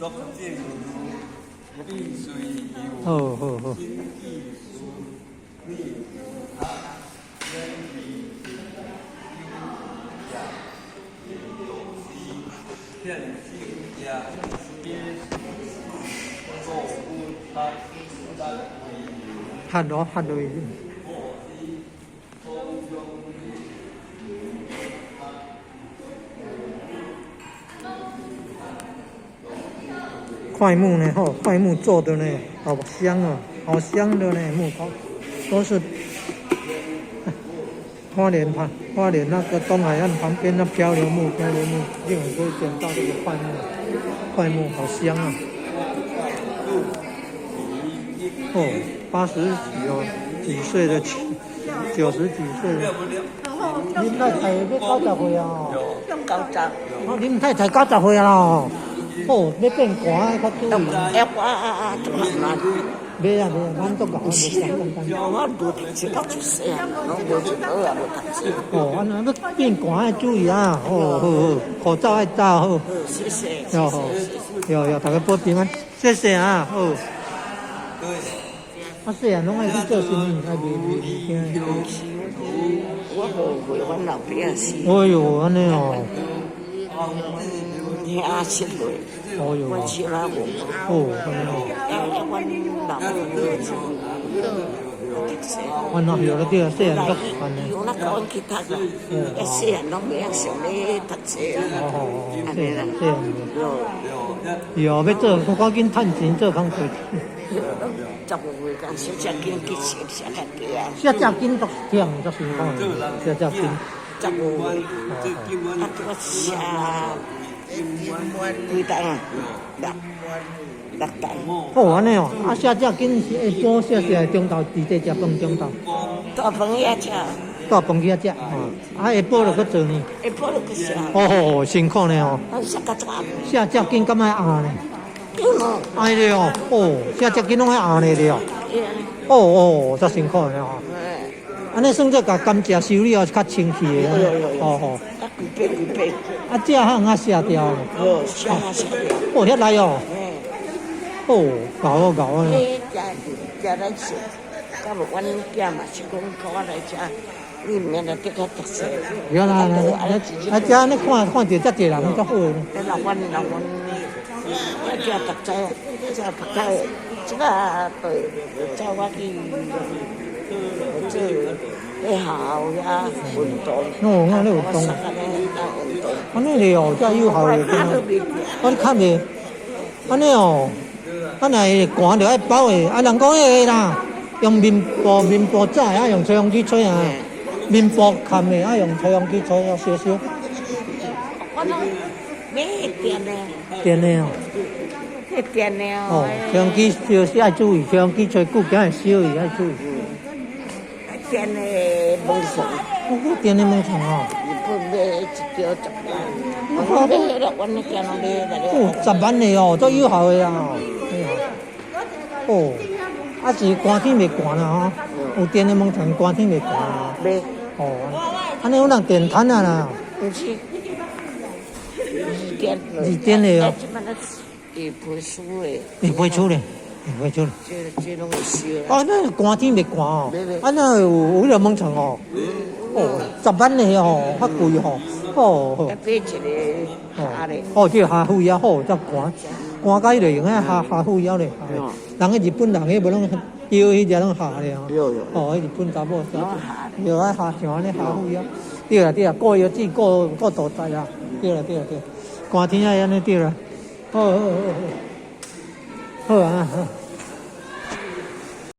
好好好。拍落拍落去。块木呢？吼，块木做的呢，好香哦，好香的呢，木头都是花莲那个东海岸旁边的漂流木，经常可以捡到这个块木好香啊！哦，80几岁的90几岁了。恁太太要90岁啊？哦，恁太太90岁啊？哦，要变寒较注意。袂啊，咱都搞无简单。我无读书，到出世啊，拢无读书啊，无读书。哦，安那要变寒要注意啊！好，口罩要戴好。谢谢。有，大家保平安，谢谢啊！好。啊，细汉拢爱去做生意，爱卖物件。我无为阮老爸是。哎呦，安尼哦。听7岁。哦哟。我吃了无。哦，安尼哦。我那有了对啊，细汉都安尼。有那讲去读啦，细汉拢袂想要读书。安尼啦。有要做，赶紧趁钱做工课。15岁讲小只囡去写写个字啊。小只囡都听都辛苦，小只囡。15岁，啊，我写几档啊？6档。好安尼哦，啊，写只囡下晡写中昼伫这食饭中昼。大饭也食。大饭也食，啊，下晡就去做呢。下晡就去写。哦，辛苦呢哦。写到早。写只囡敢爱熬呢？爱咧哦，写只囡拢爱熬咧了。哦，遮辛苦呢哦。安尼算做甲甘蔗修理哦，较清气的。哦。啊，几倍。啊，这项啊写掉了。写掉。遐来哦。搞啊。食咱食，到了阮囝嘛是讲靠我来食，你免得得较特色。有啦，啊，遮你看着遮济人较好。老阮，我食特早，食特早，即个对，叫我去做去校呀运动。哦，我咧运动。安尼咧哦，遮有效咧。我看咧，安尼哦。啊，若会寒就爱包的，啊，人讲迄个啦，用面部早的，啊用吹风机吹啊，面部冚的，啊用吹风机吹啊，烧。我拢买电的哦。电的哦。哦，吹风机烧爱注意，吹风机吹久惊会烧伊，爱注意。电的蚊虫。电的蚊虫哦。日本买一条10万。我买了，阮那电拢买了。10万的哦，都有效的啊。哦，啊是寒天袂寒啦吼，有电的蚊虫寒天袂寒啊。袂。哦，安尼有人电毯啊啦。不是。二电的哦。会配书的。会配书的。这拢会烧。啊，那寒天袂寒哦。啊，那有迄个蚊虫哦。10万的哦，较贵吼。哦。买一个虾的。哦，这虾虎也好，则寒。寒甲迄个用迄虾虎腰咧，人迄日本人迄无拢钓迄只拢虾咧哦，迄日本查某钓啊虾像安尼虾虎腰，对啦，过腰子过大仔啦，对啦，寒天啊安尼对啦，好啊。